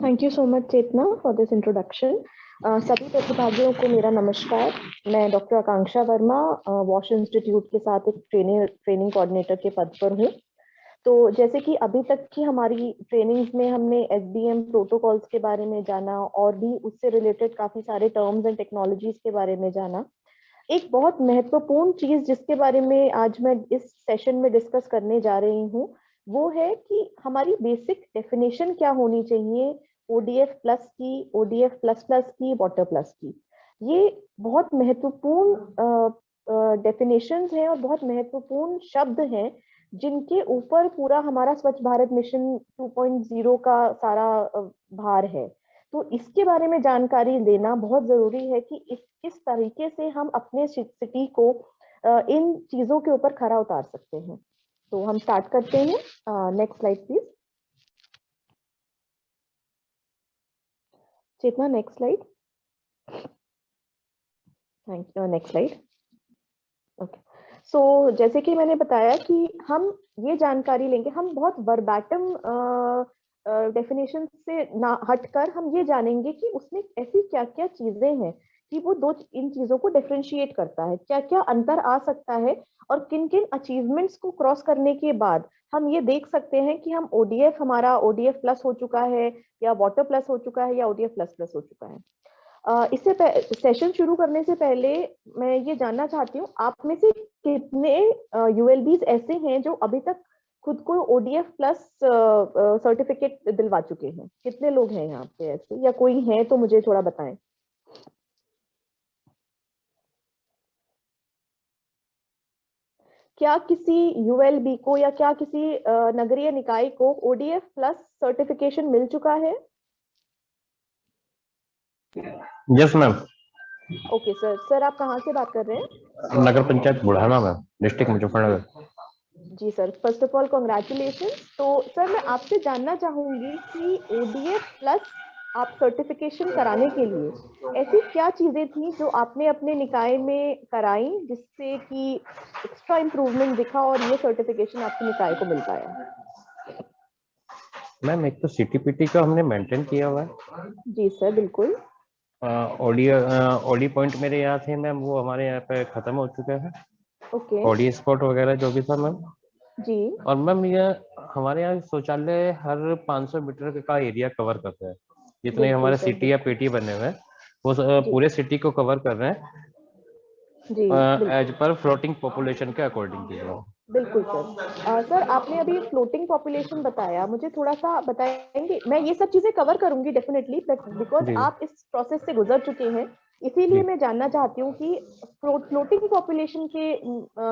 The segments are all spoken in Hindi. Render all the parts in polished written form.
Thank you so much Chetna for this introduction. सभी प्रतिभागियों को मेरा नमस्कार। मैं डॉक्टर आकांक्षा वर्मा वॉश इंस्टीट्यूट के साथ एक ट्रेनिंग कोऑर्डिनेटर के पद पर हूँ। तो जैसे कि अभी तक की हमारी ट्रेनिंग्स में हमने एसडीएम प्रोटोकॉल्स के बारे में जाना और भी उससे रिलेटेड काफी सारे टर्म्स एंड टेक्नोलॉजीज के बारे में जाना। एक बहुत महत्वपूर्ण चीज जिसके बारे में आज मैं इस सेशन में डिस्कस करने जा रही हूँ वो है कि हमारी बेसिक डेफिनेशन क्या होनी चाहिए ओडीएफ प्लस की, ओडीएफ प्लस प्लस की, वाटर प्लस की। ये बहुत महत्वपूर्ण डेफिनेशंस हैं और बहुत महत्वपूर्ण शब्द हैं जिनके ऊपर पूरा हमारा स्वच्छ भारत मिशन 2.0 का सारा भार है। तो इसके बारे में जानकारी लेना बहुत जरूरी है कि किस तरीके से हम अपने सिटी को इन चीजों के ऊपर खरा उतार सकते हैं। तो हम स्टार्ट करते हैं। Next slide please Chetna, next slide. Thank you. Next slide. Okay. So जैसे कि मैंने बताया कि हम ये जानकारी लेंगे, हम बहुत वर्बैटम डेफिनेशन से ना हटकर हम ये जानेंगे कि उसमें ऐसी क्या क्या चीजें हैं कि वो इन चीजों को डिफरेंशिएट करता है, क्या क्या अंतर आ सकता है और किन किन अचीवमेंट्स को क्रॉस करने के बाद हम ये देख सकते हैं कि हम ओडीएफ, हमारा ओडीएफ प्लस हो चुका है या वाटर प्लस हो चुका है या ओडीएफ प्लस प्लस हो चुका है। इससे सेशन शुरू करने से पहले मैं ये जानना चाहती हूँ आप में से कितने यूएलबीज ऐसे हैं जो अभी तक खुद को ओडीएफ प्लस सर्टिफिकेट दिलवा चुके हैं? कितने लोग हैं यहाँ पे ऐसे, या कोई है तो मुझे थोड़ा बताएं। क्या किसी यूएलबी को या क्या किसी नगरीय निकाय को ओडीएफ प्लस सर्टिफिकेशन मिल चुका है? Yes ma'am. Okay sir. Sir आप कहाँ से बात कर रहे हैं? नगर पंचायत बुढ़ाना मैम, डिस्ट्रिक्ट मुजफ्फरनगर। जी sir, first of all congratulation. तो सर मैं आपसे जानना चाहूंगी कि ओडीएफ प्लस आप सर्टिफिकेशन कराने के लिए ऐसी क्या चीजें थी जो आपने अपने निकाय में कराई जिससे कि एक्स्ट्रा इम्प्रूवमेंट दिखा और ये सर्टिफिकेशन आपके निकाय को मिल पाया? मैम एक तो सीटीपीटी का हमने मेंटेन किया हुआ है। जी सर, बिल्कुल। ओडी ओडी पॉइंट मेरे यहाँ थे मैम, वो हमारे यहाँ पे खत्म हो चुके हैं। ओके। ओडी स्पॉट वगैरह जो भी था मैम। जी। और मैम ये हमारे यहाँ शौचालय हर 500 मीटर का एरिया कवर करते हैं। जितने बिल्कुल हमारे सर, सिटी या बिल्कुल। पीटी बने हुए हैं वो जी। पूरे सिटी को कवर कर रहे हैं जी एज बिल्कुल। पर फ्लोटिंग पॉपुलेशन के अकॉर्डिंग की जाओ। बिल्कुल सर। सर आपने अभी फ्लोटिंग पॉपुलेशन बताया, मुझे थोड़ा सा बताएंगे? मैं ये सब चीजें कवर करूंगी डेफिनेटली, बिकॉज जी आप इस प्रोसेस से गुजर चुके हैं। इसीलिए जी। मैं जानना चाहती हूँ कि फ्लोटिंग पॉपुलेशन के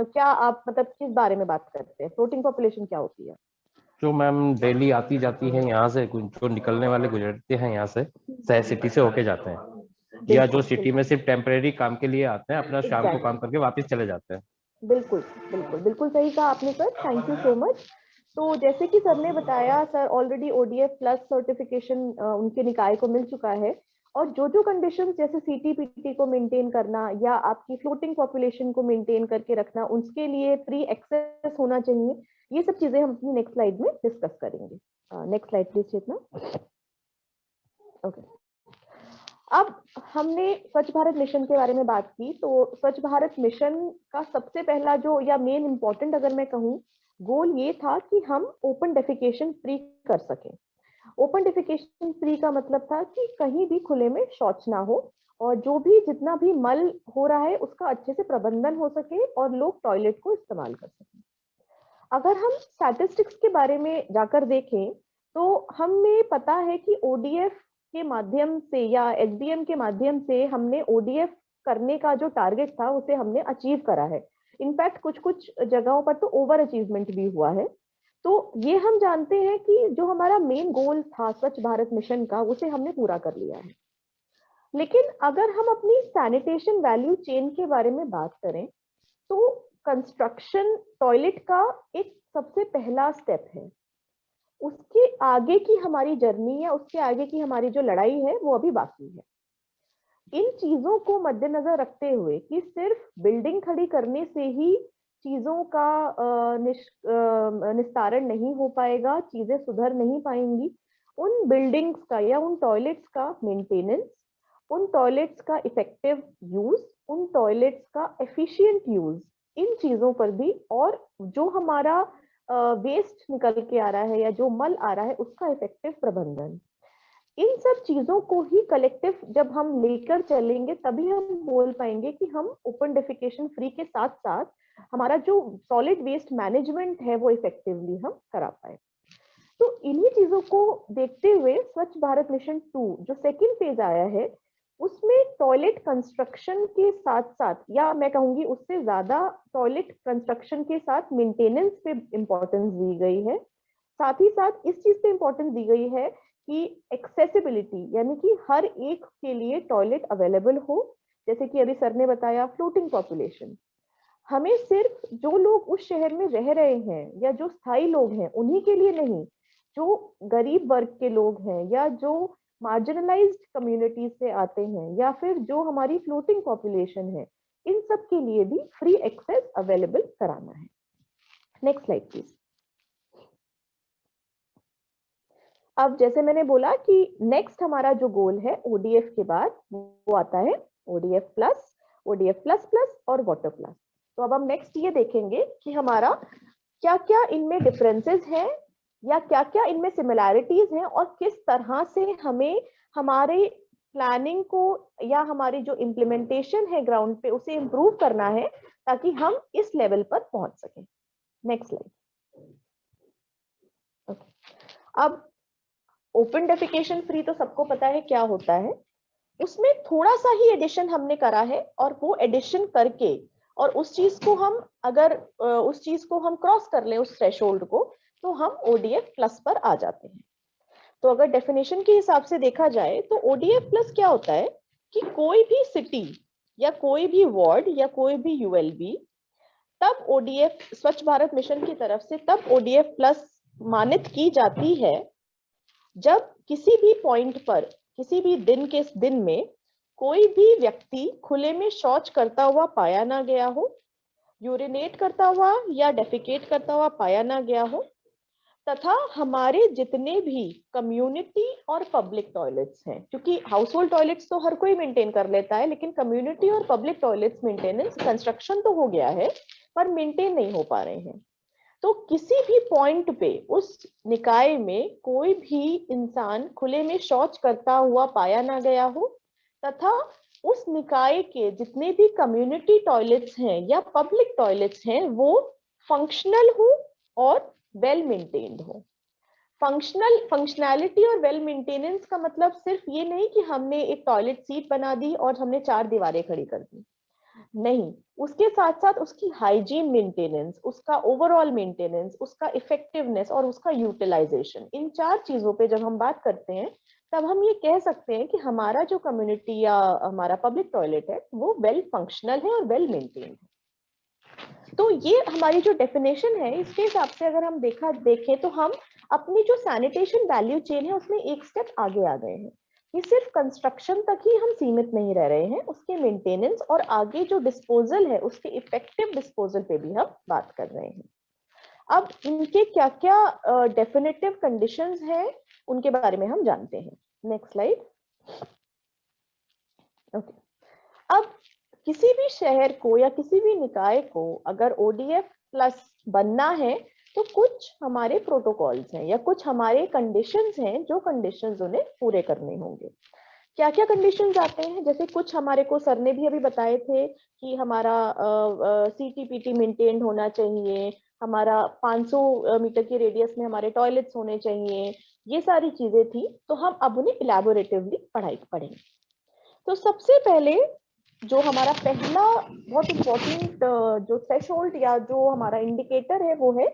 क्या आप मतलब किस बारे में बात करते हैं? फ्लोटिंग पॉपुलेशन क्या होती है? जो मैम डेली आती जाती है यहाँ से, जो निकलने वाले गुजरते हैं यहाँ से, शहर सिटी से होके जाते हैं, या जो बिल्कुल सिटी में बिल्कुल। सिर्फ टेम्परेरी काम के लिए आते हैं, अपना शाम को काम एग्जैक्टली। करके वापस चले जाते हैं। बिल्कुल बिल्कुल बिल्कुल सही कहा आपने sir, thank you so much. तो जैसे कि सर ने बताया, sir already ODF plus certification उनके निकाय को मिल चुका है और जो जो कंडीशंस जैसे सीटीपीटी को मेंटेन करना या आपकी फ्लोटिंग पॉपुलेशन को मेंटेन करके रखना, उसके लिए फ्री एक्सेस होना चाहिए, ये सब चीजें हम अपनी नेक्स्ट स्लाइड में डिस्कस करेंगे। Next slide please Chetna. Okay. अब हमने स्वच्छ भारत मिशन के बारे में बात की, तो स्वच्छ भारत मिशन का सबसे पहला जो या मेन इंपॉर्टेंट अगर मैं कहूँ गोल ये था कि हम ओपन डेफिकेशन फ्री कर सकें। ओपन डेफिकेशन फ्री का मतलब था कि कहीं भी खुले में शौच ना हो और जो भी जितना भी मल हो रहा है उसका अच्छे से प्रबंधन हो सके और लोग टॉयलेट को इस्तेमाल कर सकें। अगर हम स्टैटिस्टिक्स के बारे में जाकर देखें तो हमें पता है कि ओडीएफ के माध्यम से या एचडीएम के माध्यम से हमने ओडीएफ करने का जो टारगेट था उसे हमने अचीव करा है। इनफैक्ट कुछ कुछ जगहों पर तो ओवर अचीवमेंट भी हुआ है। तो ये हम जानते हैं कि जो हमारा मेन गोल था स्वच्छ भारत मिशन का उसे हमने पूरा कर लिया है। लेकिन अगर हम अपनी सैनिटेशन वैल्यू चेन के बारे में बात करें तो कंस्ट्रक्शन टॉयलेट का एक सबसे पहला स्टेप है। उसके आगे की हमारी जर्नी या उसके आगे की हमारी जो लड़ाई है वो अभी बाकी है। इन चीजों को मद्देनजर रखते हुए कि सिर्फ बिल्डिंग खड़ी करने से ही चीजों का निस्तारण नहीं हो पाएगा, चीजें सुधर नहीं पाएंगी, उन बिल्डिंग्स का या उन टॉयलेट्स का मेंटेनेंस, उन टॉयलेट्स का इफेक्टिव यूज, उन टॉयलेट्स का एफिशिएंट यूज, इन चीजों पर भी, और जो हमारा वेस्ट निकल के आ रहा है या जो मल आ रहा है उसका इफेक्टिव प्रबंधन, इन सब चीजों को ही कलेक्टिव जब हम लेकर चलेंगे तभी हम बोल पाएंगे कि हम ओपन डेफिकेशन फ्री के साथ साथ हमारा जो सॉलिड वेस्ट मैनेजमेंट है वो इफेक्टिवली हम करा पाए। तो इन्हीं चीजों को देखते हुए स्वच्छ भारत मिशन 2 जो सेकंड फेज आया है उसमें टॉयलेट कंस्ट्रक्शन के साथ साथ, या मैं कहूंगी उससे ज्यादा टॉयलेट कंस्ट्रक्शन के साथ मेंटेनेंस पे इंपॉर्टेंस दी गई है। साथ ही साथ इस चीज पे इंपॉर्टेंस दी गई है कि एक्सेसिबिलिटी, यानी कि हर एक के लिए टॉयलेट अवेलेबल हो। जैसे कि अभी सर ने बताया फ्लोटिंग पॉपुलेशन, हमें सिर्फ जो लोग उस शहर में रह रहे हैं या जो स्थायी लोग हैं उन्हीं के लिए नहीं, जो गरीब वर्ग के लोग हैं या जो मार्जिनलाइज्ड कम्युनिटीज से आते हैं या फिर जो हमारी फ्लोटिंग पॉपुलेशन है, इन सब के लिए भी फ्री एक्सेस अवेलेबल कराना है। Next slide please. अब जैसे मैंने बोला कि नेक्स्ट हमारा जो गोल है ओडीएफ के बाद वो आता है ODF plus, ODF plus plus और वाटर प्लस। तो अब हम नेक्स्ट ये देखेंगे कि हमारा क्या क्या इनमें डिफरेंसेस हैं या क्या क्या इनमें सिमिलैरिटीज हैं और किस तरह से हमें हमारे प्लानिंग को या हमारी जो इम्प्लीमेंटेशन है ग्राउंड पे उसे इम्प्रूव करना है ताकि हम इस लेवल पर पहुंच सकें। Next slide. अब ओपन डेफिकेशन फ्री तो सबको पता है क्या होता है, उसमें थोड़ा सा ही एडिशन हमने करा है और वो एडिशन करके और उस चीज को हम अगर उस चीज को हम क्रॉस कर लें उस थ्रेशोल्ड को तो हम ओडीएफ प्लस पर आ जाते हैं। तो अगर डेफिनेशन के हिसाब से देखा जाए तो ओडीएफ प्लस क्या होता है कि कोई भी सिटी या कोई भी वार्ड या कोई भी यूएलबी तब ओडीएफ स्वच्छ भारत मिशन की तरफ से तब ओडीएफ प्लस मानित की जाती है जब किसी भी पॉइंट पर किसी भी दिन में कोई भी व्यक्ति खुले में शौच करता हुआ पाया ना गया हो, यूरिनेट करता हुआ या डेफिकेट करता हुआ पाया ना गया हो, तथा हमारे जितने भी कम्युनिटी और पब्लिक टॉयलेट्स हैं, क्योंकि हाउस होल्ड टॉयलेट्स तो हर कोई मेंटेन कर लेता है लेकिन कम्युनिटी और पब्लिक टॉयलेट्स मेंटेनेंस कंस्ट्रक्शन तो हो गया है पर मेंटेन नहीं हो पा रहे हैं। तो किसी भी पॉइंट पे उस निकाय में कोई भी इंसान खुले में शौच करता हुआ पाया ना गया हो तथा उस निकाय के जितने भी कम्युनिटी टॉयलेट्स हैं या पब्लिक टॉयलेट्स हैं वो फंक्शनल हो और वेल मेंटेन्ड हो। फंक्शनैलिटी और वेल मेंटेनेंस का मतलब सिर्फ ये नहीं कि हमने एक टॉयलेट सीट बना दी और हमने 4 दीवारें खड़ी कर दी, नहीं, उसके साथ साथ उसकी हाइजीन मेंटेनेंस, उसका ओवरऑल मेंटेनेंस, उसका इफेक्टिवनेस और उसका यूटिलाइजेशन, इन 4 चीजों पे जब हम बात करते हैं तब हम ये कह सकते हैं कि हमारा जो कम्युनिटी या हमारा पब्लिक टॉयलेट है वो वेल फंक्शनल है और वेल मेंटेन्ड है। तो ये हमारी जो डेफिनेशन है इसके हिसाब से अगर हम देखें तो हम अपनी जो सैनिटेशन वैल्यू चेन है उसमें एक स्टेप आगे आ गए हैं। ये सिर्फ कंस्ट्रक्शन तक ही हम सीमित नहीं रह रहे हैं, उसके मेंटेनेंस और आगे जो डिस्पोजल है उसके इफेक्टिव डिस्पोजल पे भी हम बात कर रहे हैं। अब इनके क्या क्या डेफिनेटिव कंडीशंस हैं उनके बारे में हम जानते हैं। Next slide. ओके, अब किसी भी शहर को या किसी भी निकाय को अगर ओडीएफ प्लस बनना है तो कुछ हमारे प्रोटोकॉल्स हैं या कुछ हमारे कंडीशंस हैं जो कंडीशंस उन्हें पूरे करने होंगे। क्या क्या कंडीशंस आते हैं, जैसे कुछ हमारे को सर ने भी अभी बताए थे कि हमारा सीटीपीटी मेंटेन होना चाहिए, हमारा 500 मीटर की रेडियस में हमारे टॉयलेट्स होने चाहिए, ये सारी चीजें थी। तो हम अब उन्हें इलैबोरेटिवली पढ़ेंगे। तो सबसे पहले जो हमारा पहला बहुत इंपॉर्टेंट जो थ्रेशोल्ड या जो हमारा इंडिकेटर है वो है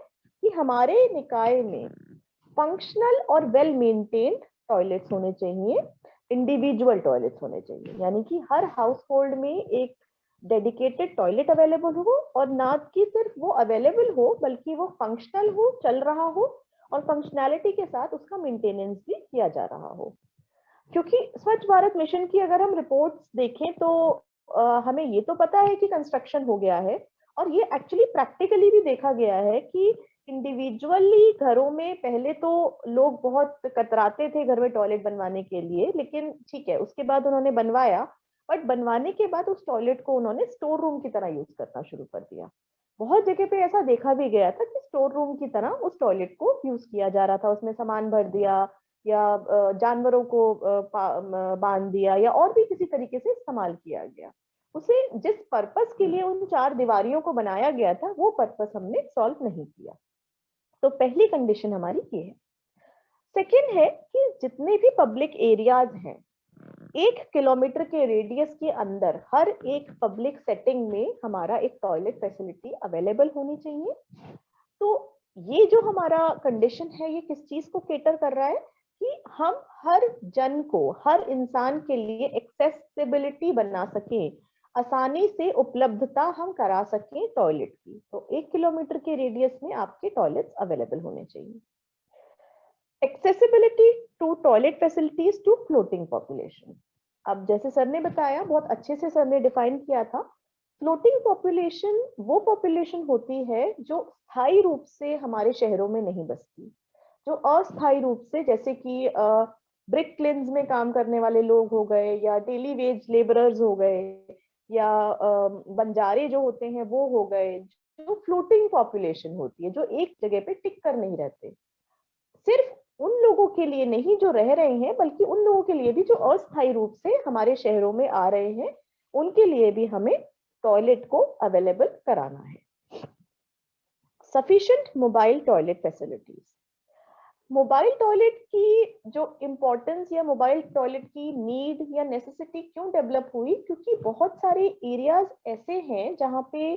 कि हमारे निकाय में फंक्शनल और वेल मेंटेन्ड टॉयलेट्स होने चाहिए, इंडिविजुअल टॉयलेट्स होने चाहिए, यानी कि हर हाउस होल्ड में एक डेडिकेटेड टॉयलेट अवेलेबल हो और ना कि सिर्फ वो अवेलेबल हो बल्कि वो फंक्शनल हो, चल रहा हो और फंक्शनैलिटी के साथ उसका मेंटेनेंस भी किया जा रहा हो। क्योंकि स्वच्छ भारत मिशन की अगर हम रिपोर्ट्स देखें तो हमें ये तो पता है कि कंस्ट्रक्शन हो गया है और ये एक्चुअली प्रैक्टिकली भी देखा गया है कि इंडिविजुअली घरों में पहले तो लोग बहुत कतराते थे घर में टॉयलेट बनवाने के लिए, लेकिन ठीक है उसके बाद उन्होंने बनवाया, बट बनवाने के बाद उस टॉयलेट को उन्होंने स्टोर रूम की तरह यूज करना शुरू कर दिया। बहुत जगह पे ऐसा देखा भी गया था कि स्टोर रूम की तरह उस टॉयलेट को यूज किया जा रहा था, उसमें सामान भर दिया या जानवरों को बांध दिया या और भी किसी तरीके से इस्तेमाल किया गया। उसे जिस पर्पस के लिए उन चार दीवारियों को बनाया गया था वो पर्पस हमने सॉल्व नहीं किया। तो पहली कंडीशन हमारी ये है। सेकेंड है कि जितने भी पब्लिक एरियाज हैं 1 किलोमीटर के रेडियस के अंदर हर एक पब्लिक सेटिंग में हमारा एक टॉयलेट फैसिलिटी अवेलेबल होनी चाहिए। तो ये जो हमारा कंडीशन है ये किस चीज को केटर कर रहा है कि हम हर जन को, हर इंसान के लिए एक्सेसिबिलिटी बना सकें, आसानी से उपलब्धता हम करा सकें टॉयलेट की। तो 1 किलोमीटर के रेडियस में आपके टॉयलेट्स अवेलेबल होने चाहिए। Accessibility to toilet facilities to floating population. अब जैसे सर ने बताया, बहुत अच्छे से सर ने डिफाइन किया था, फ्लोटिंग पॉपुलेशन वो पॉपुलेशन होती है जो स्थायी रूप से हमारे शहरों में नहीं बसती, जो अस्थायी रूप से, जैसे कि ब्रिक क्लिन्स में काम करने वाले लोग हो गए या डेली वेज लेबरर्स हो गए या बंजारे जो होते हैं वो हो गए, जो फ्लोटिंग पॉपुलेशन होती है, जो एक जगह पे टिक कर नहीं रहते। सिर्फ उन लोगों के लिए नहीं जो रह रहे हैं, बल्कि उन लोगों के लिए भी जो अस्थायी रूप से हमारे शहरों में आ रहे हैं, उनके लिए भी हमें टॉयलेट को अवेलेबल कराना है। Sufficient mobile toilet facilities. Mobile toilet की जो इम्पोर्टेंस या मोबाइल टॉयलेट की नीड या नेसेसिटी क्यों डेवलप हुई, क्योंकि बहुत सारे एरियाज ऐसे हैं जहाँ पे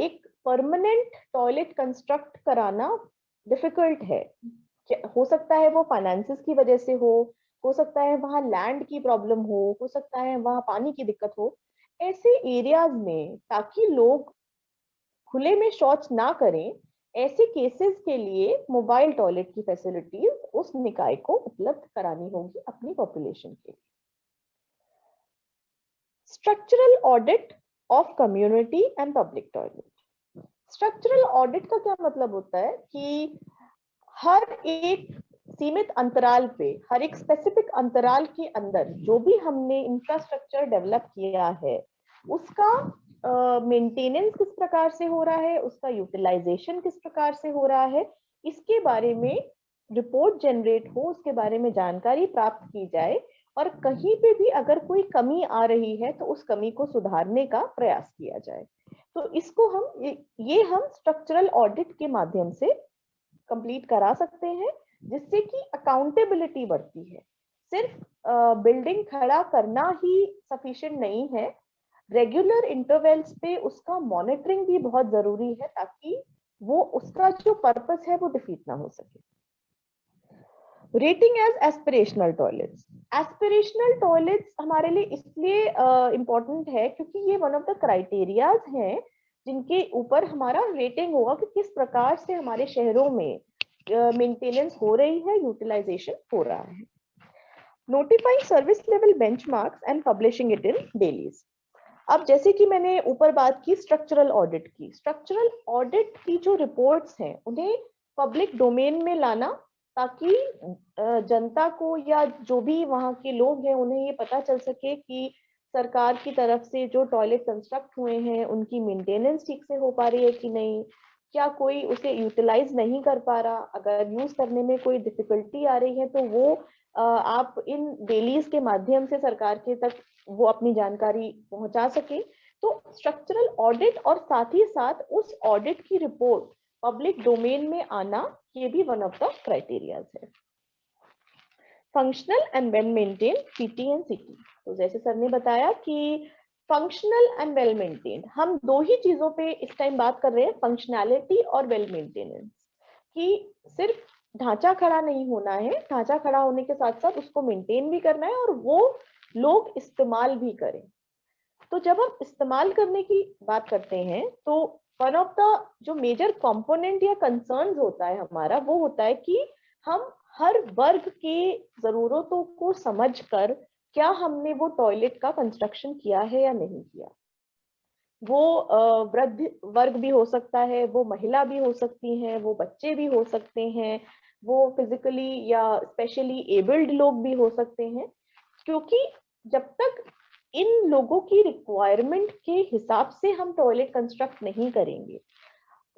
एक परमानेंट टॉयलेट कंस्ट्रक्ट कराना डिफिकल्ट है। हो सकता है वो फाइनेंसिस की वजह से हो सकता है वहाँ लैंड की प्रॉब्लम हो सकता है वहाँ पानी की दिक्कत हो। ऐसे एरियाज में ताकि लोग खुले में शौच ना करें, ऐसे केसेस के लिए मोबाइल टॉयलेट की फैसिलिटीज उस निकाय को उपलब्ध करानी होगी अपनी पॉपुलेशन के लिए। Structural audit of community and public toilet. Structural audit का क्या मतलब होता है कि हर एक सीमित अंतराल पे, हर एक स्पेसिफिक अंतराल के अंदर जो भी हमने इंफ्रास्ट्रक्चर डेवलप किया है उसका मेंटेनेंस किस प्रकार से हो रहा है, उसका यूटिलाइजेशन किस प्रकार से हो रहा है, इसके बारे में रिपोर्ट जनरेट हो, उसके बारे में जानकारी प्राप्त की जाए, और कहीं पे भी अगर कोई कमी आ रही है तो उस कमी को सुधारने का प्रयास किया जाए। तो इसको हम स्ट्रक्चरल ऑडिट के माध्यम से कंप्लीट करा सकते हैं, जिससे कि अकाउंटेबिलिटी बढ़ती है। सिर्फ बिल्डिंग खड़ा करना ही सफिशिएंट नहीं है, रेगुलर इंटरवल्स पे उसका मॉनिटरिंग भी बहुत जरूरी है ताकि वो उसका जो पर्पस है वो डिफीट ना हो सके। Rating as aspirational toilets. Aspirational toilets हमारे लिए इसलिए इम्पोर्टेंट है क्योंकि ये वन ऑफ द क्राइटेरियाज हैं जिनके ऊपर हमारा रेटिंग होगा कि किस प्रकार से हमारे शहरों में मेंटेनेंस हो रही है, यूटिलाइजेशन हो रहा है। Notifying service level benchmarks and publishing it in dailies. अब जैसे कि मैंने ऊपर बात की स्ट्रक्चरल ऑडिट की, स्ट्रक्चरल ऑडिट की जो रिपोर्ट्स हैं उन्हें पब्लिक डोमेन में लाना ताकि जनता को या जो भी वहाँ के लोग हैं उन्हें ये पता चल सके कि सरकार की तरफ से जो टॉयलेट कंस्ट्रक्ट हुए हैं उनकी मेंटेनेंस ठीक से हो पा रही है कि नहीं, क्या कोई उसे यूटिलाइज नहीं कर पा रहा, अगर यूज करने में कोई डिफिकल्टी आ रही है तो वो आप इन डेलीज के माध्यम से सरकार के तक वो अपनी जानकारी पहुंचा सके। तो स्ट्रक्चरल ऑडिट और साथ ही साथ उस ऑडिट की रिपोर्ट पब्लिक डोमेन में आना, ये भी वन ऑफ द क्राइटेरियाज है। Functional and well maintain PT and city. तो जैसे सर ने बताया कि फंक्शनल एंड वेल मेंटेन्ड, हम दो ही चीजों पे इस टाइम बात कर रहे हैं, फंक्शनैलिटी और वेल मेंटेनेंस, कि सिर्फ ढांचा खड़ा नहीं होना है, ढांचा खड़ा होने के साथ साथ उसको मेंटेन भी करना है और वो लोग इस्तेमाल भी करें। तो जब हम इस्तेमाल करने की बात करते हैं तो वन ऑफ द जो मेजर कंपोनेंट या कंसर्न्स होता है हमारा, वो होता है कि हम हर वर्ग के जरूरतों को समझकर क्या हमने वो टॉयलेट का कंस्ट्रक्शन किया है या नहीं किया। वो वृद्ध वर्ग भी हो सकता है, वो महिला भी हो सकती हैं, वो बच्चे भी हो सकते हैं, वो फिजिकली या स्पेशली एबल्ड लोग भी हो सकते हैं, क्योंकि जब तक इन लोगों की रिक्वायरमेंट के हिसाब से हम टॉयलेट कंस्ट्रक्ट नहीं करेंगे,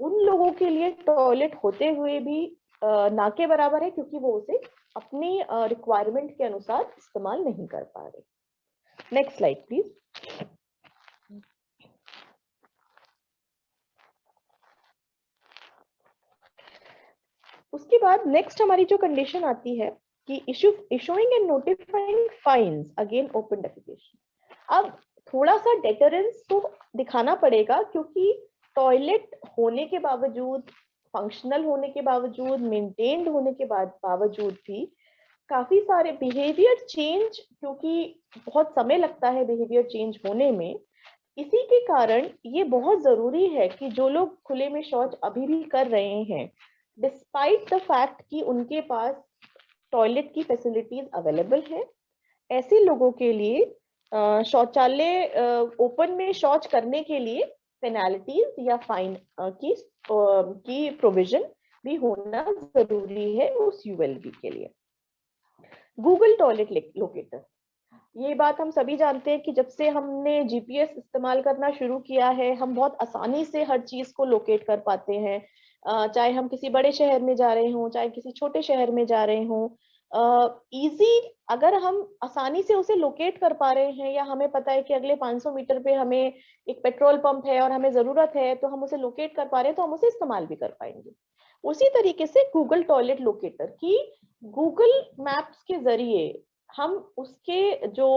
उन लोगों के लिए टॉयलेट होते हुए भी ना के बराबर है, क्योंकि वो उसे अपनी रिक्वायरमेंट के अनुसार इस्तेमाल नहीं कर पा रहे। Next slide please. उसके बाद नेक्स्ट हमारी जो कंडीशन आती है कि issuing and notifying fines again open defecation. अब थोड़ा सा डेटरेंस तो दिखाना पड़ेगा, क्योंकि टॉयलेट होने के बावजूद, फंक्शनल होने के बावजूद, मेंटेन्ड होने के बावजूद भी काफी सारे बिहेवियर चेंज, क्योंकि बहुत समय लगता है बिहेवियर चेंज होने में, इसी के कारण ये बहुत जरूरी है कि जो लोग खुले में शौच अभी भी कर रहे हैं, डिस्पाइट द फैक्ट कि उनके पास टॉयलेट की फैसिलिटीज अवेलेबल है, ऐसे लोगों के लिए शौचालय ओपन में शौच करने के लिए पेनाल्टीज या फाइन की प्रोविजन भी होना जरूरी है उस यूएलबी के लिए। गूगल टॉयलेट लोकेटर, ये बात हम सभी जानते हैं कि जब से हमने जीपीएस इस्तेमाल करना शुरू किया है, हम बहुत आसानी से हर चीज को लोकेट कर पाते हैं, चाहे हम किसी बड़े शहर में जा रहे हों, चाहे किसी छोटे शहर में जा रहे हों, इजी अगर हम आसानी से उसे लोकेट कर पा रहे हैं, या हमें पता है कि अगले 500 मीटर पे हमें एक पेट्रोल पंप है और हमें जरूरत है, तो हम उसे लोकेट कर पा रहे हैं, तो हम उसे इस्तेमाल भी कर पाएंगे। उसी तरीके से गूगल टॉयलेट लोकेटर की गूगल मैप्स के जरिए हम उसके जो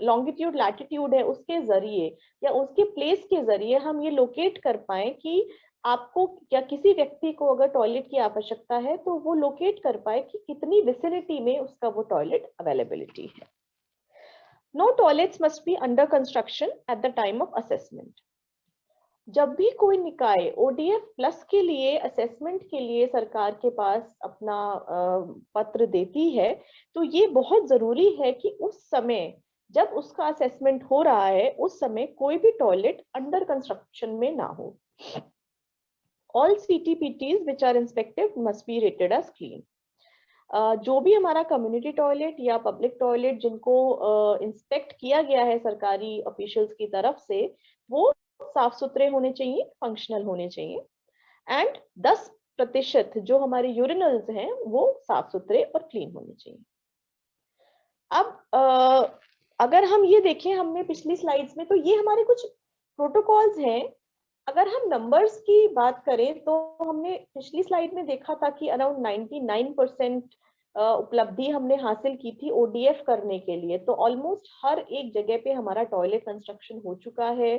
लॉन्गिट्यूड लैटिट्यूड है उसके जरिए या उसके प्लेस के जरिए हम ये लोकेट कर पाए कि आपको या किसी व्यक्ति को अगर टॉयलेट की आवश्यकता है, तो वो लोकेट कर पाए कि कितनी विसिनिटी में उसका वो टॉयलेट अवेलेबिलिटी है। No toilets must be under construction at the time of assessment. जब भी कोई निकाय ओडीएफ प्लस के लिए असेसमेंट के लिए सरकार के पास अपना पत्र देती है, तो ये बहुत जरूरी है कि उस समय जब उसका असेसमेंट हो रहा है, उस समय कोई भी टॉयलेट अंडर कंस्ट्रक्शन में ना हो। All CTPTs which are inspected must be rated as clean. जो भी हमारा कम्युनिटी टॉयलेट या पब्लिक टॉयलेट जिनको इंस्पेक्ट किया गया है सरकारी ऑफिशियल्स की तरफ से, वो साफ सुथरे होने चाहिए, फंक्शनल होने चाहिए, एंड 10% जो हमारे यूरिनल्स हैं वो साफ सुथरे और क्लीन होने चाहिए। अब अगर हम ये देखें, हमने पिछली स्लाइड्स में, तो ये हमारे कुछ प्रोटोकॉल्स हैं। अगर हम नंबर्स की बात करें, तो हमने पिछली स्लाइड में देखा था कि अराउंड 99% उपलब्धि हमने हासिल की थी ओडीएफ करने के लिए, तो ऑलमोस्ट हर एक जगह पे हमारा टॉयलेट कंस्ट्रक्शन हो चुका है,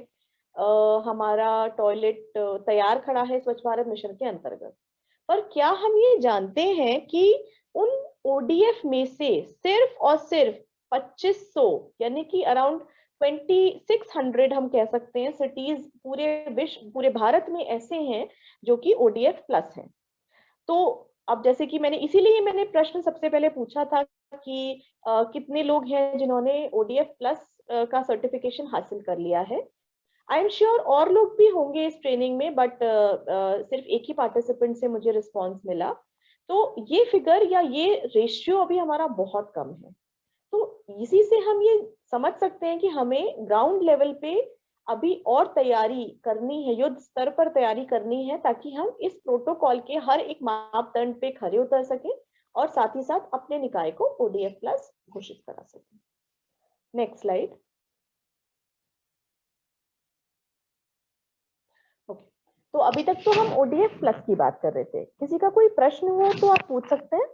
हमारा टॉयलेट तैयार खड़ा है स्वच्छ भारत मिशन के अंतर्गत। पर क्या हम ये जानते हैं कि उन ओडीएफ में से सिर्फ और सिर्फ 2500 यानी कि अराउंड 2600 हम कह सकते हैं सिटीज पूरे विश्व, पूरे भारत में ऐसे हैं जो कि ओडीएफ प्लस हैं। तो अब जैसे कि इसीलिए मैंने प्रश्न सबसे पहले पूछा था कि कितने लोग हैं जिन्होंने ओडीएफ प्लस का सर्टिफिकेशन हासिल कर लिया है। आई एम श्योर और लोग भी होंगे इस ट्रेनिंग में, बट सिर्फ एक ही पार्टिसिपेंट से मुझे रिस्पॉन्स मिला, तो ये फिगर या ये रेशियो अभी हमारा बहुत कम है। तो इसी से हम ये समझ सकते हैं कि हमें ग्राउंड लेवल पे अभी और तैयारी करनी है, युद्ध स्तर पर तैयारी करनी है, ताकि हम इस प्रोटोकॉल के हर एक मापदंड पे खरे उतर सके और साथ ही साथ अपने निकाय को ओडीएफ प्लस घोषित करा सके। Next slide. ओके, तो अभी तक तो हम ओडीएफ प्लस की बात कर रहे थे। किसी का कोई प्रश्न हो तो आप पूछ सकते हैं।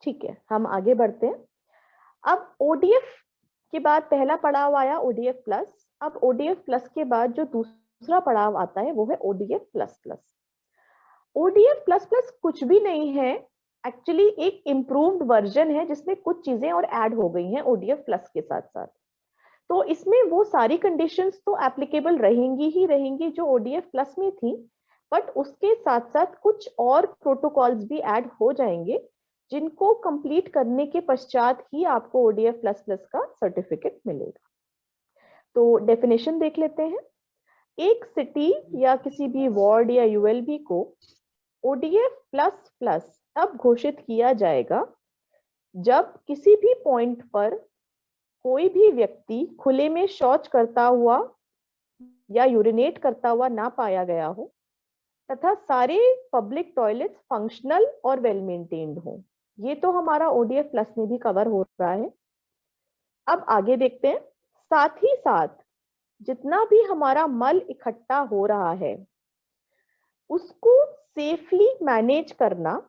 ठीक है, हम आगे बढ़ते हैं। अब ओडीएफ के बाद पहला पड़ाव आया ओडीएफ प्लस। अब ओडीएफ प्लस के बाद जो दूसरा पड़ाव आता है वो है ODF plus plus. ODF plus plus कुछ भी नहीं है, एक्चुअली एक इम्प्रूव्ड वर्जन है जिसमें कुछ चीजें और ऐड हो गई हैं ओडीएफ प्लस के साथ साथ। तो इसमें वो सारी कंडीशंस तो एप्लीकेबल रहेंगी ही रहेंगी जो ओडीएफ प्लस में थी, बट उसके साथ साथ कुछ और प्रोटोकॉल्स भी ऐड हो जाएंगे जिनको कंप्लीट करने के पश्चात ही आपको ODF प्लस प्लस का सर्टिफिकेट मिलेगा। तो डेफिनेशन देख लेते हैं। एक सिटी या किसी भी वार्ड या ULB को ODF प्लस प्लस तब घोषित किया जाएगा जब किसी भी पॉइंट पर कोई भी व्यक्ति खुले में शौच करता हुआ या यूरिनेट करता हुआ ना पाया गया हो तथा सारे पब्लिक टॉयलेट्स फंक्शनल और वेल मेंटेन्ड हो। ये तो हमारा ODF प्लस में भी कवर हो रहा है। अब आगे देखते हैं। साथ ही साथ जितना भी हमारा मल इकट्ठा हो रहा है उसको सेफली मैनेज करना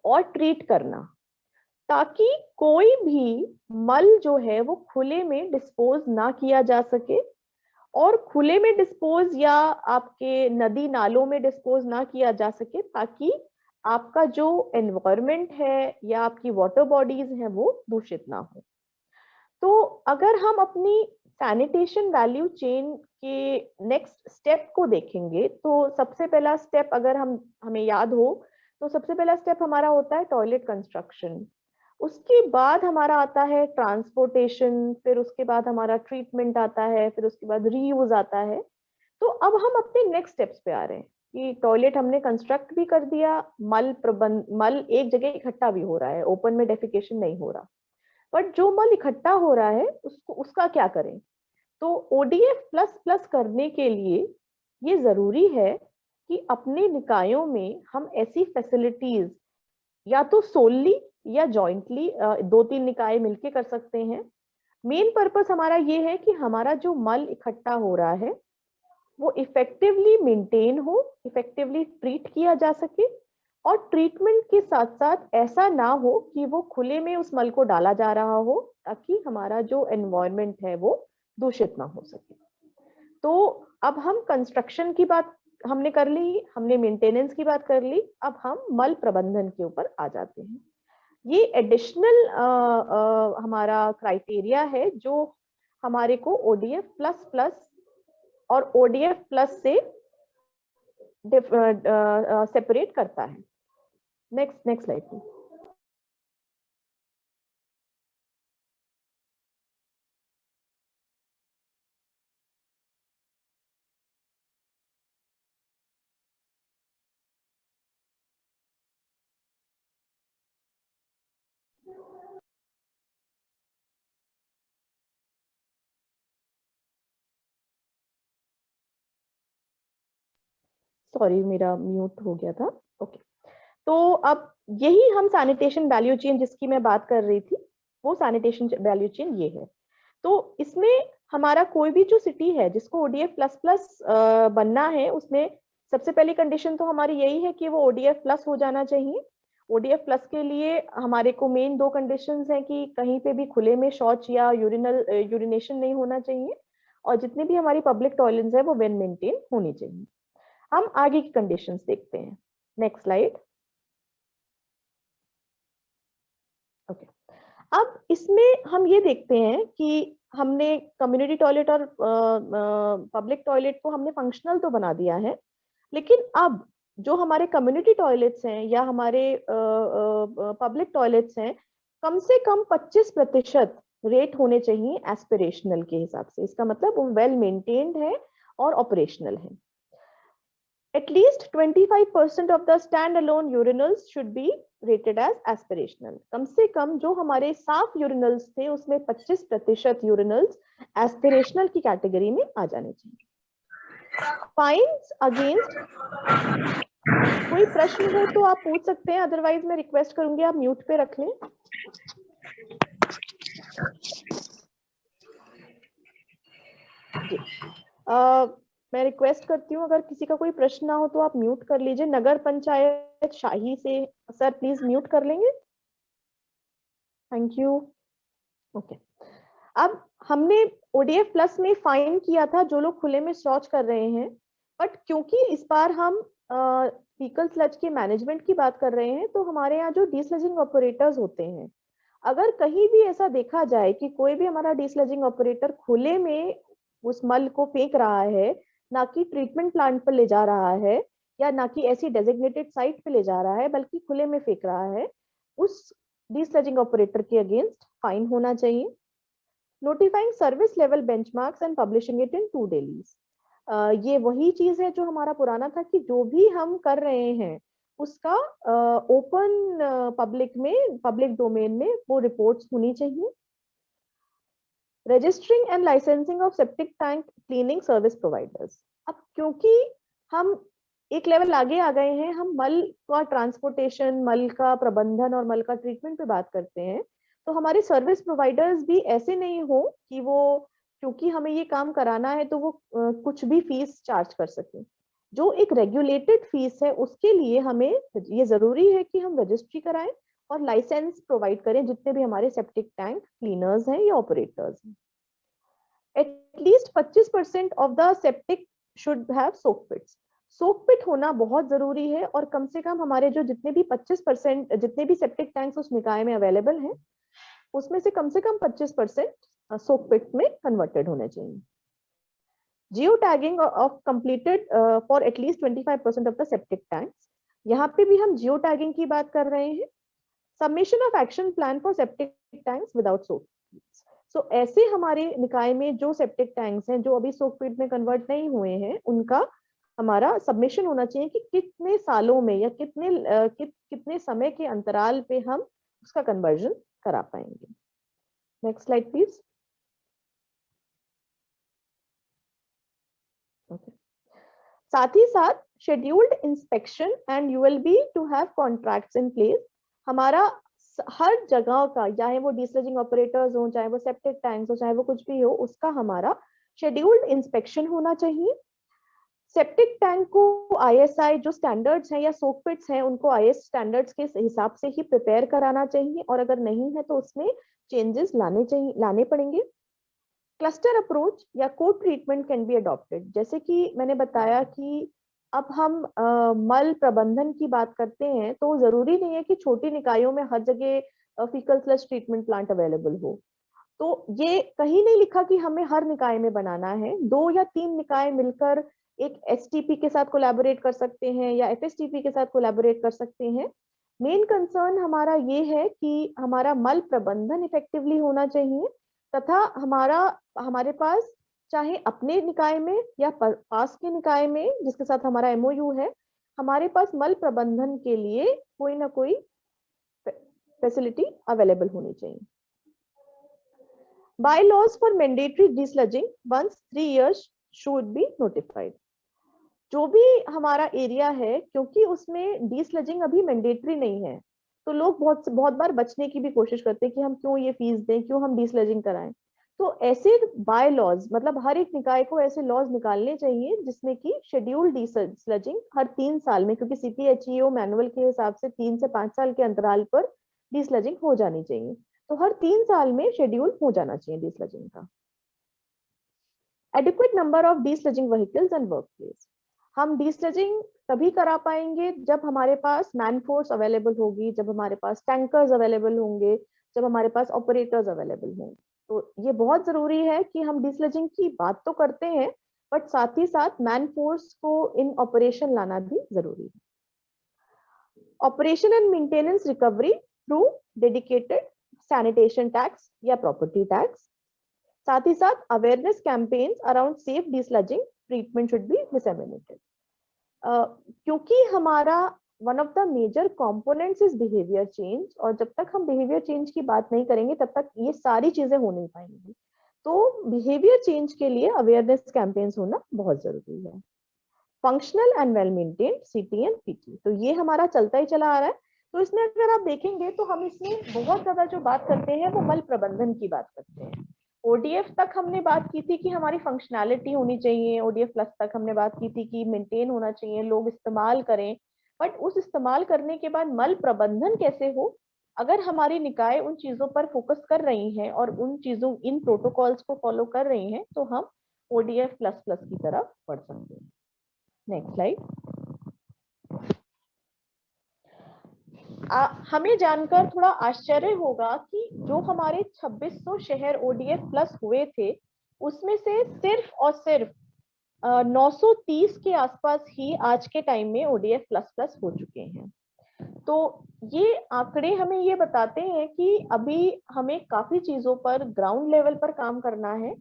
और ट्रीट करना, ताकि कोई भी मल जो है वो खुले में डिस्पोज ना किया जा सके, और खुले में डिस्पोज या आपके नदी नालों में डिस्पोज ना किया जा सके, ताकि आपका जो एनवायरनमेंट है या आपकी वाटर बॉडीज हैं वो दूषित ना हो। तो अगर हम अपनी सैनिटेशन वैल्यू चेन के नेक्स्ट स्टेप को देखेंगे तो सबसे पहला स्टेप अगर हमें याद हो तो सबसे पहला स्टेप हमारा होता है टॉयलेट कंस्ट्रक्शन। उसके बाद हमारा आता है ट्रांसपोर्टेशन, फिर उसके बाद हमारा ट्रीटमेंट आता है, फिर उसके बाद रीयूज आता है। तो अब हम अपने नेक्स्ट स्टेप्स पे आ रहे हैं कि टॉयलेट हमने कंस्ट्रक्ट भी कर दिया, मल एक जगह इकट्ठा भी हो रहा है, ओपन में डेफिकेशन नहीं हो रहा, बट जो मल इकट्ठा हो रहा है उसका क्या करें। तो ODF प्लस प्लस करने के लिए ये जरूरी है कि अपने निकायों में हम ऐसी फैसिलिटीज या तो सोलली या जॉइंटली 2-3 निकाय मिलके कर सकते हैं। मेन पर्पस हमारा ये है कि हमारा जो मल इकट्ठा हो रहा है वो इफेक्टिवली मेंटेन हो, इफेक्टिवली ट्रीट किया जा सके, और ट्रीटमेंट के साथ साथ ऐसा ना हो कि वो खुले में उस मल को डाला जा रहा हो, ताकि हमारा जो एनवायरनमेंट है वो दूषित ना हो सके। तो अब हम कंस्ट्रक्शन की बात हमने कर ली, हमने मेंटेनेंस की बात कर ली, अब हम मल प्रबंधन के ऊपर आ जाते हैं। ये एडिशनल हमारा क्राइटेरिया है जो हमारे को ODF प्लस प्लस और ODF प्लस से सेपरेट करता है। Next slide please. सॉरी मेरा म्यूट हो गया था। ओके, तो अब यही हम सैनिटेशन वैल्यू चेन जिसकी मैं बात कर रही थी, वो सैनिटेशन वैल्यू चेन ये है। तो इसमें हमारा कोई भी जो सिटी है जिसको ODF प्लस प्लस बनना है, उसमें सबसे पहली कंडीशन तो हमारी यही है कि वो ODF प्लस हो जाना चाहिए। ODF प्लस के लिए हमारे को मेन 2 कंडीशंस हैं कि कहीं पे भी खुले में शौच या यूरिनेशन नहीं होना चाहिए, और जितनी भी हमारी पब्लिक टॉयलेट्स है वो वेल मेंटेन होनी चाहिए। हम आगे की कंडीशंस देखते हैं। Next slide. ओके, अब इसमें हम ये देखते हैं कि हमने कम्युनिटी टॉयलेट और पब्लिक टॉयलेट को हमने फंक्शनल तो बना दिया है, लेकिन अब जो हमारे कम्युनिटी टॉयलेट्स हैं या हमारे पब्लिक टॉयलेट्स हैं, कम से कम 25% रेट होने चाहिए एस्पिरेशनल के हिसाब से। इसका मतलब वो वेल मेंटेन्ड है और ऑपरेशनल है। At least 25% of the standalone urinals should be rated as aspirational. कम से कम जो हमारे साफ यूरिनल्स थे उसमें 25% यूरिनल्स एस्पिरेशनल की कैटेगरी में आ जाने चाहिए। फाइन्स अगेंस्ट, कोई प्रश्न हो तो आप पूछ सकते हैं, अदरवाइज मैं रिक्वेस्ट करूंगी आप म्यूट पे रख लें। जी, मैं रिक्वेस्ट करती हूँ अगर किसी का कोई प्रश्न ना हो तो आप म्यूट कर लीजिए। नगर पंचायत शाही से सर प्लीज म्यूट कर लेंगे, थैंक यू। ओके, अब हमने ODF प्लस में फाइन किया था जो लोग खुले में शौच कर रहे हैं, बट क्योंकि इस बार हम फीकल स्लज के मैनेजमेंट की बात कर रहे हैं, तो हमारे यहाँ जो डीस्लजिंग ऑपरेटर्स होते हैं, अगर कहीं भी ऐसा देखा जाए कि कोई भी हमारा डीस्लजिंग ऑपरेटर खुले में उस मल को फेंक रहा है, ना कि ट्रीटमेंट प्लांट पर ले जा रहा है या ना कि ऐसी डेजिग्नेटेड साइट पे ले जा रहा है, बल्कि खुले में फेंक रहा है, उस डीस्लेजिंग ऑपरेटर के अगेंस्ट फाइन होना चाहिए। Notifying service level benchmarks and publishing it in 2 dailies. ये वही चीज है जो हमारा पुराना था कि जो भी हम कर रहे हैं उसका ओपन पब्लिक में, पब्लिक डोमेन में वो रिपोर्ट्स होनी चाहिए। Registering and licensing of septic tank cleaning service providers. अब क्योंकि हम एक लेवल आगे आ गए हैं, हम मल का ट्रांसपोर्टेशन, मल का प्रबंधन और मल का ट्रीटमेंट पे बात करते हैं, तो हमारे सर्विस प्रोवाइडर्स भी ऐसे नहीं हो कि वो क्योंकि हमें ये काम कराना है तो वो कुछ भी फीस चार्ज कर सके। जो एक रेगुलेटेड फीस है उसके लिए हमें ये जरूरी है कि हम रजिस्ट्री कराएं और लाइसेंस प्रोवाइड करें जितने भी हमारे सेप्टिक टैंक क्लीनर्स हैं या ऑपरेटर्स हैं। At least 25% of the septic should have soak pits. Soak pit होना बहुत जरूरी है और कम से कम हमारे जो जितने भी 25% जितने भी सेप्टिक टैंक्स उस निकाय में अवेलेबल हैं उसमें से कम 25% सोक पिट में कन्वर्टेड होने चाहिए। Geo tagging of completed for at least 25% of the septic tanks. यहाँ पे भी हम जियो टैगिंग की बात कर रहे हैं। Submission of action plan for septic tanks without soak pits. So ऐसे हमारे निकाय में जो सेप्टिक टैंक्स हैं जो अभी सोक पिट में कन्वर्ट नहीं हुए हैं उनका हमारा सबमिशन होना चाहिए कि कितने सालों में या कितने समय के अंतराल पे हम उसका कन्वर्जन करा पाएंगे। Next slide please. साथ ही साथ scheduled inspection and ULB to have contracts in place. हमारा हर जगह का, चाहे वो डीस्लेजिंग ऑपरेटर्स हो, चाहे वो सेप्टिक टैंक्स हो, चाहे वो कुछ भी हो, उसका हमारा शेड्यूल्ड इंस्पेक्शन होना चाहिए। सेप्टिक टैंक को आईएसआई जो स्टैंडर्ड्स हैं या सोक पिट्स हैं उनको आईएस स्टैंडर्ड्स के हिसाब से ही प्रिपेयर कराना चाहिए और अगर नहीं है तो उसमें चेंजेस लाने पड़ेंगे। क्लस्टर अप्रोच या को ट्रीटमेंट कैन बी अडॉप्टेड। जैसे कि मैंने बताया कि अब हम मल प्रबंधन की बात करते हैं तो जरूरी नहीं है कि छोटी निकायों में हर जगह faecal sludge treatment plant available हो। तो ये कहीं नहीं लिखा कि हमें हर निकाय में बनाना है। 2 या 3 निकाय मिलकर एक एसटीपी के साथ कोलैबोरेट कर सकते हैं या एफएसटीपी के साथ कोलैबोरेट कर सकते हैं। मेन कंसर्न हमारा ये है कि हमारा मल प्रबंधन इफेक्टिवली होना चाहिए तथा हमारे पास चाहे अपने निकाय में या पास के निकाय में जिसके साथ हमारा एमओयू है, हमारे पास मल प्रबंधन के लिए कोई ना कोई फैसिलिटी अवेलेबल होनी चाहिए। Bylaws for mandatory desludging once 3 years should be notified. जो भी हमारा एरिया है क्योंकि उसमें डीस्लजिंग अभी मैंडेटरी नहीं है तो लोग बहुत बार बचने की भी कोशिश करते हैं कि हम क्यों ये फीस दें, क्यों हम डीस्लजिंग कराएं। तो ऐसे बाय लॉज मतलब हर एक निकाय को ऐसे लॉज निकालने चाहिए जिसमें कि शेड्यूल डीस्लजिंग हर 3 साल में, क्योंकि सीपीएचईओ मैनुअल के हिसाब से 3 से 5 साल के अंतराल पर डीस्लजिंग हो जानी चाहिए। तो हर 3 साल में शेड्यूल हो जाना चाहिए डीस्लजिंग का। Adequate number of desludging vehicles and workplace. हम डीस्लजिंग तभी करा पाएंगे जब हमारे पास मैन फोर्स अवेलेबल होगी, जब हमारे पास टैंकर्स अवेलेबल होंगे, जब हमारे पास ऑपरेटर्स अवेलेबल होंगे। तो ये बहुत जरूरी है कि हम डीस्लजिंग की बात तो करते हैं बट साथ ही साथ मैन फोर्स को इन ऑपरेशन लाना भी जरूरी है। Operation and maintenance recovery through dedicated sanitation tax या प्रॉपर्टी टैक्स। साथ ही साथ awareness campaigns around safe desludging treatment should be disseminated. क्योंकि हमारा one of the major components is behaviour change और जब तक हम बिहेवियर चेंज की बात नहीं करेंगे तब तक ये सारी चीजें हो नहीं पाएंगी। तो बिहेवियर चेंज के लिए अवेयरनेस कैंपेन्स होना बहुत जरूरी है। फंक्शनल एंड वेल मेंटेन्ड सीटी एंड पीटी, तो ये हमारा चलता ही चला आ रहा है। तो इसमें अगर आप देखेंगे तो हम इसमें बहुत ज्यादा जो बात करते हैं वो मल प्रबंधन की बात करते हैं। ओडीएफ तक हमने बात की थी कि हमारी फंक्शनैलिटी होनी चाहिए, ओडीएफ प्लस तक हमने बात की थी कि मेंटेन होना चाहिए, लोग इस्तेमाल करें, बट उस इस्तेमाल करने के बाद मल प्रबंधन कैसे हो, अगर हमारी निकाय उन चीजों पर फोकस कर रही हैं और इन प्रोटोकॉल्स को फॉलो कर रही हैं तो हम ओडीएफ प्लस प्लस की तरफ बढ़ सकते हैं। Next slide. हमें जानकर थोड़ा आश्चर्य होगा कि जो हमारे 2600 शहर ओडीएफ प्लस हुए थे उसमें से सिर्फ और सिर्फ 930 के आसपास ही आज के टाइम में ओडीएफ प्लस प्लस हो चुके हैं। तो ये आंकड़े हमें ये बताते हैं कि अभी हमें काफी चीजों पर ग्राउंड लेवल पर काम करना है,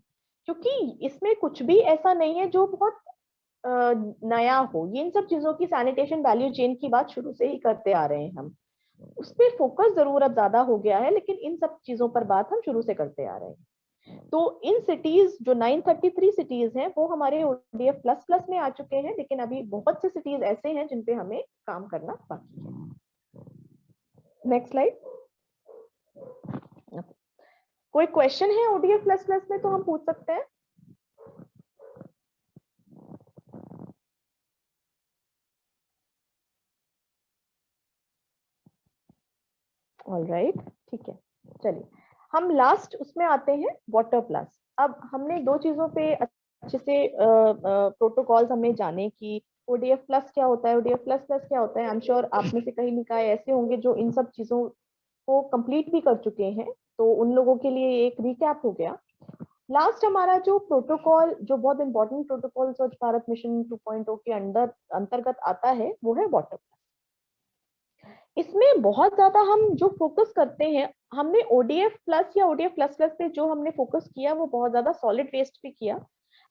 क्योंकि इसमें कुछ भी ऐसा नहीं है जो बहुत नया हो। ये इन सब चीजों की सैनिटेशन वैल्यू चेन की बात शुरू से ही करते आ रहे हैं हम। उस पर फोकस जरूर अब ज्यादा हो गया है, लेकिन इन सब चीजों पर बात हम शुरू से करते आ रहे हैं। तो इन सिटीज जो 933 सिटीज हैं वो हमारे ODF प्लस प्लस में आ चुके हैं, लेकिन अभी बहुत से सिटीज ऐसे हैं जिन पे हमें काम करना बाकी है। Next slide. कोई क्वेश्चन है ODF प्लस प्लस में तो हम पूछ सकते हैं। ऑलराइट, ठीक है, चलिए हम लास्ट उसमें आते हैं, वाटर प्लस। अब हमने दो चीजों पे अच्छे से प्रोटोकॉल्स हमने जाने कि ODF प्लस क्या होता है, ODF प्लस प्लस क्या होता है। आई एम श्योर आप में से कई निकाय ऐसे होंगे जो इन सब चीजों को कंप्लीट भी कर चुके हैं, तो उन लोगों के लिए एक रिकैप हो गया। लास्ट हमारा जो प्रोटोकॉल, जो बहुत इंपॉर्टेंट प्रोटोकॉल स्वच्छ भारत मिशन 2.0 के अंतर्गत आता है, वो है वाटर। इसमें बहुत ज्यादा हम जो फोकस करते हैं, हमने ODF प्लस या ODF प्लस प्लस पे जो हमने फोकस किया वो बहुत ज्यादा सॉलिड वेस्ट पे किया।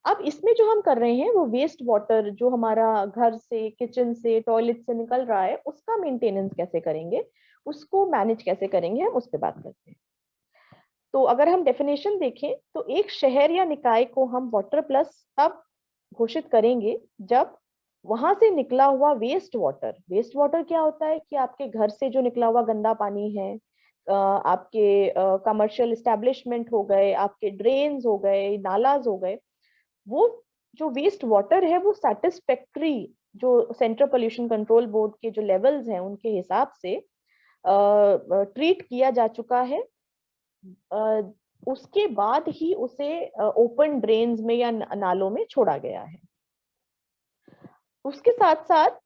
अब इसमें जो हम कर रहे हैं वो वेस्ट वाटर जो हमारा घर से, किचन से, टॉयलेट से निकल रहा है, उसका मेंटेनेंस कैसे करेंगे, उसको मैनेज कैसे करेंगे, हम उस पर बात करते हैं। तो अगर हम डेफिनेशन देखें तो एक शहर या निकाय को हम वाटर प्लस तब घोषित करेंगे जब वहां से निकला हुआ वेस्ट वाटर क्या होता है कि आपके घर से जो निकला हुआ गंदा पानी है, आपके कमर्शियल एस्टेब्लिशमेंट हो गए, आपके ड्रेन्स हो गए, नालाज हो गए, वो जो वेस्ट वाटर है वो सेटिस्फैक्ट्री जो सेंट्रल पोल्यूशन कंट्रोल बोर्ड के जो लेवल्स हैं उनके हिसाब से ट्रीट किया जा चुका है। उसके बाद ही उसे ओपन ड्रेन्स में या नालों में छोड़ा गया है। उसके साथ साथ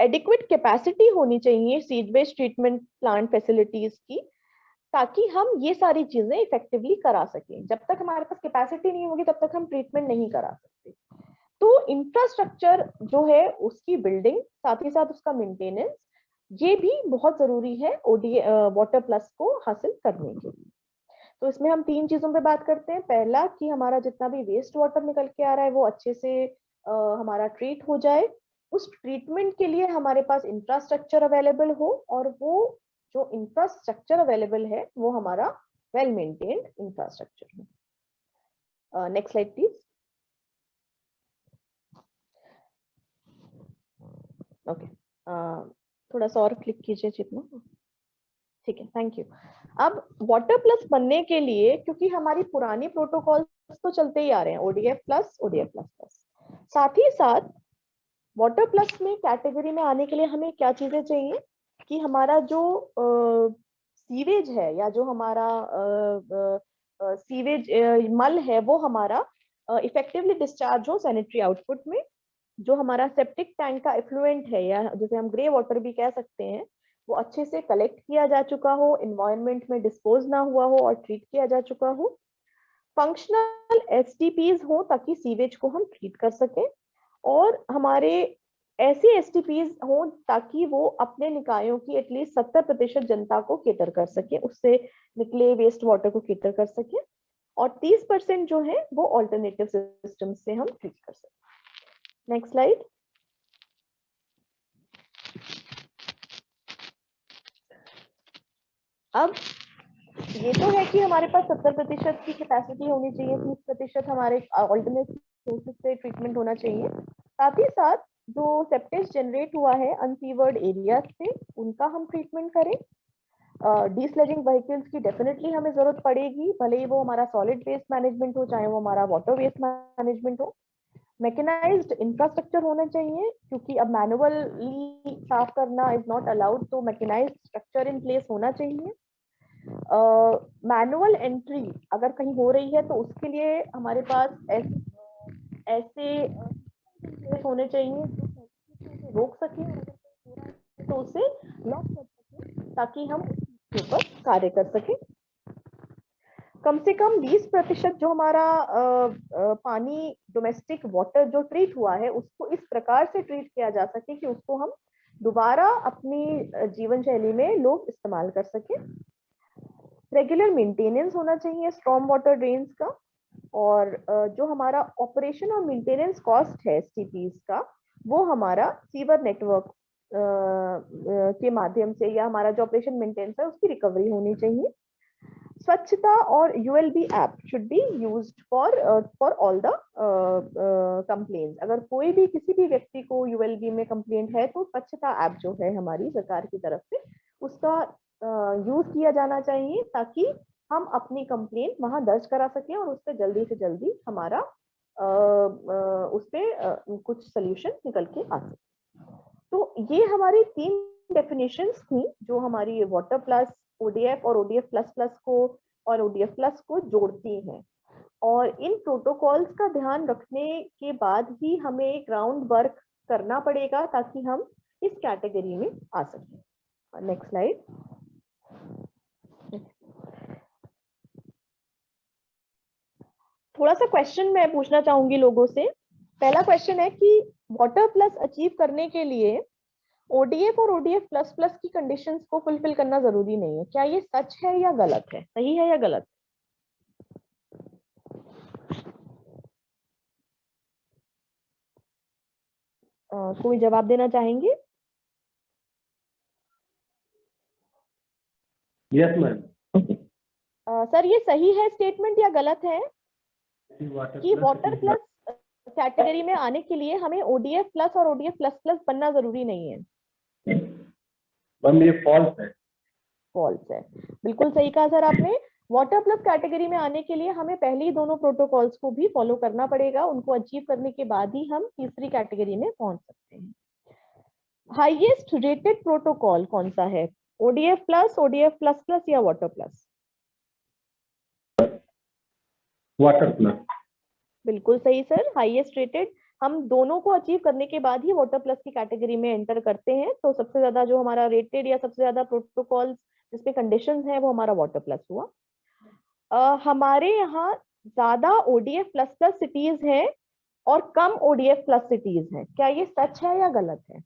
एडिक्वेट कैपेसिटी होनी चाहिए सीवेज ट्रीटमेंट प्लांट फैसिलिटीज की, ताकि हम ये सारी चीजें इफेक्टिवली करा सकें। जब तक हमारे पास कैपेसिटी नहीं होगी तब तक हम ट्रीटमेंट नहीं करा सकते। तो इंफ्रास्ट्रक्चर जो है उसकी बिल्डिंग, साथ ही साथ उसका मेंटेनेंस, ये भी बहुत जरूरी है वाटर प्लस को हासिल करने के लिए। तो इसमें हम तीन चीजों पे बात करते हैं। पहला कि हमारा जितना भी वेस्ट वाटर निकल के आ रहा है वो अच्छे से हमारा ट्रीट हो जाए, उस ट्रीटमेंट के लिए हमारे पास इंफ्रास्ट्रक्चर अवेलेबल हो, और वो जो इंफ्रास्ट्रक्चर अवेलेबल है वो हमारा वेल मेंटेन्ड इंफ्रास्ट्रक्चर हो। Next slide please. ओके, थोड़ा सा और क्लिक कीजिए जितना, ठीक है, थैंक यू। अब वाटर प्लस बनने के लिए, क्योंकि हमारी पुरानी प्रोटोकॉल तो चलते ही आ रहे हैं, ODF प्लस प्लस, साथ ही साथ वाटर प्लस में कैटेगरी में आने के लिए हमें क्या चीजें चाहिए कि हमारा जो सीवेज है या जो हमारा सीवेज मल है वो हमारा इफेक्टिवली डिस्चार्ज हो सैनिटरी आउटपुट में। जो हमारा सेप्टिक टैंक का इफ्लुएंट है, या जिसे हम ग्रे वाटर भी कह सकते हैं, वो अच्छे से कलेक्ट किया जा चुका हो, एनवायरनमेंट में डिस्पोज ना हुआ हो और ट्रीट किया जा चुका हो। फंक्शनल STPs हो ताकि सीवेज को हम ट्रीट कर सकें, और हमारे ऐसे STPs हो ताकि वो अपने निकायों की एटलीस्ट 70% जनता को केटर कर सके, उससे निकले वेस्ट वाटर को केटर कर सके, और 30% जो है वो ऑल्टरनेटिव सिस्टम से हम ट्रीट कर सकें। Next slide. अब ये तो है कि हमारे पास 70% की कैपेसिटी होनी चाहिए, 30% हमारे ऑल्टरनेट सोर्सेज से ट्रीटमेंट होना चाहिए। साथ ही साथ जो सेप्टेज जनरेट हुआ है अनफीवर्ड एरिया से, उनका हम ट्रीटमेंट करें। डीस्लेजिंग व्हीकल्स की डेफिनेटली हमें जरूरत पड़ेगी, भले ही वो हमारा सॉलिड वेस्ट मैनेजमेंट हो, चाहे वो हमारा वाटर वेस्ट मैनेजमेंट हो। मैकेनाइज्ड इंफ्रास्ट्रक्चर होना चाहिए, क्योंकि अब मैनुअली साफ करना इज नॉट अलाउड, तो मैकेनाइज्ड स्ट्रक्चर इन प्लेस होना चाहिए। मैनुअल एंट्री अगर कहीं हो रही है तो उसके लिए हमारे पास ऐसे होने चाहिए जो रोक सके, तो उसे लॉक कर सके ताकि हम उसके ऊपर कार्य कर सके। कम से कम 20% जो हमारा पानी डोमेस्टिक वाटर जो ट्रीट हुआ है उसको इस प्रकार से ट्रीट किया जा सके कि उसको हम दोबारा अपनी जीवन शैली में लोग इस्तेमाल कर सके। रेगुलर मेंटेनेंस होना चाहिए स्टॉर्म वाटर ड्रेन्स का, और जो हमारा ऑपरेशन और मेंटेनेंस कॉस्ट है एसटीपीज का, वो हमारा सीवर नेटवर्क के माध्यम से, या हमारा जो ऑपरेशन मेंटेनेंस है उसकी रिकवरी होनी चाहिए। स्वच्छता और ULB app should be used for all the complaints. अगर कोई भी किसी भी व्यक्ति को यूएलबी में कंप्लेंट है तो स्वच्छता ऐप जो है हमारी सरकार की तरफ से, उसका यूज किया जाना चाहिए, ताकि हम अपनी कंप्लेंट वहां दर्ज करा सकें और उस पर जल्दी से जल्दी हमारा उस पर कुछ सोल्यूशन निकल के आ सके। तो ये हमारी 3 डेफिनेशंस थी जो हमारी वाटर प्लस, ओडीएफ और ओडीएफ प्लस प्लस को और ओडीएफ प्लस को जोड़ती हैं। और इन प्रोटोकॉल्स का ध्यान रखने के बाद ही हमें ग्राउंड वर्क करना पड़ेगा ताकि हम इस कैटेगरी में आ सकें। Next slide. थोड़ा सा क्वेश्चन मैं पूछना चाहूंगी लोगों से। पहला क्वेश्चन है कि वाटर प्लस अचीव करने के लिए ओडीएफ और ओडीएफ प्लस प्लस की कंडीशंस को फुलफिल करना जरूरी नहीं है। क्या ये सच है या गलत है? सही है या गलत? कोई जवाब देना चाहेंगे? Yes ma'am. सर ये सही है स्टेटमेंट या गलत है कि वाटर प्लस कैटेगरी में आने के लिए हमें ओडीएफ प्लस और ओडीएफ प्लस प्लस बनना जरूरी नहीं है? मैम ये फॉल्स है। फॉल्स है, बिल्कुल सही कहा सर आपने। वाटर प्लस कैटेगरी में आने के लिए हमें पहले ही दोनों प्रोटोकॉल्स को भी फॉलो करना पड़ेगा। उनको अचीव करने के बाद ही हम तीसरी कैटेगरी में पहुंच सकते हैं। हाईएस्ट रेटेड प्रोटोकॉल कौन सा है? ODF plus, ODF plus plus या वाटर प्लस? Water plus. बिल्कुल सही सर, हाईएस्ट रेटेड। हम दोनों को अचीव करने के बाद ही वाटर प्लस की कैटेगरी में एंटर करते हैं। तो सबसे ज्यादा जो हमारा रेटेड या सबसे ज्यादा प्रोटोकॉल्स जिसमें कंडीशंस हैं वो हमारा वाटर प्लस हुआ। हमारे यहाँ ज्यादा ओडीएफ प्लस प्लस सिटीज हैं और कम ओडीएफ प्लस सिटीज हैं। क्या ये सच है या गलत है?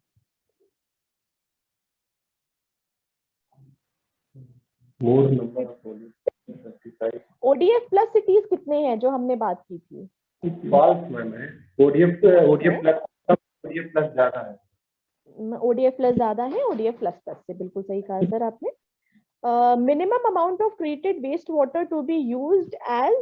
मोर number of ODF plus cities कितने हैं जो हमने बात की थी? फॉल्स मैम है। ओडीएफ प्लस ज्यादा है। ओडीएफ प्लस ज्यादा है ओडीएफ प्लस प्लस से, बिल्कुल सही कहा सर आपने। Minimum amount of treated waste water to be used as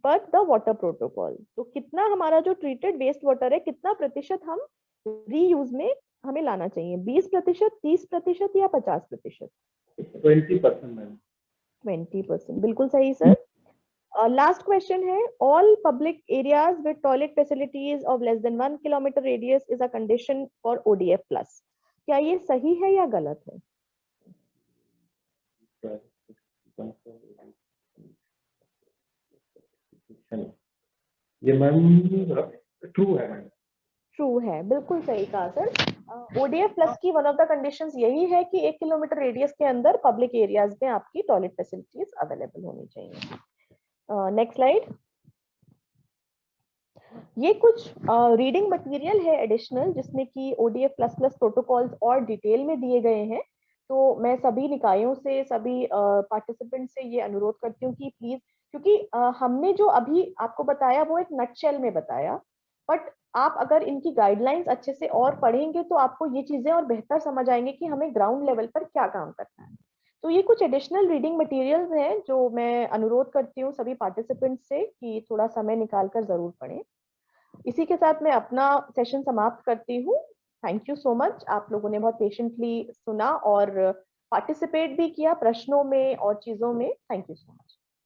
per the water protocol. तो कितना हमारा जो ट्रीटेड वेस्ट वाटर है, कितना प्रतिशत हम रीयूज में हमें लाना चाहिए? 20%, 30% या 50%? 20% मैम। 20%, बिल्कुल सही सर। लास्ट क्वेश्चन है, all public areas with toilet facilities of less than 1 kilometre radius is a condition for ODF plus. क्या ये सही है या गलत है? ये मैम ट्रू है मैम। ट्रू है, बिल्कुल सही कहा सर। ओडीएफ प्लस की वन ऑफ द कंडीशंस यही है कि 1 किलोमीटर रेडियस के अंदर पब्लिक एरियाज में आपकी टॉयलेट फैसिलिटीज अवेलेबल होनी चाहिए। Next slide. ये कुछ रीडिंग मटेरियल है एडिशनल, जिसमें कि ओडीएफ प्लस प्लस प्रोटोकॉल्स और डिटेल में दिए गए हैं। तो मैं सभी निकायों से, सभी पार्टिसिपेंट से ये अनुरोध करती हूँ कि प्लीज, क्योंकि हमने जो अभी आपको बताया वो एक नटशेल में बताया, बट आप अगर इनकी गाइडलाइंस अच्छे से और पढ़ेंगे तो आपको ये चीजें और बेहतर समझ आएंगे कि हमें ग्राउंड लेवल पर क्या काम करना है। तो ये कुछ एडिशनल रीडिंग मटेरियल्स हैं जो मैं अनुरोध करती हूँ सभी पार्टिसिपेंट्स से कि थोड़ा समय निकालकर जरूर पढ़ें। इसी के साथ मैं अपना सेशन समाप्त करती हूँ। थैंक यू सो मच, आप लोगों ने बहुत पेशेंटली सुना और पार्टिसिपेट भी किया प्रश्नों में और चीजों में। Thank you so much.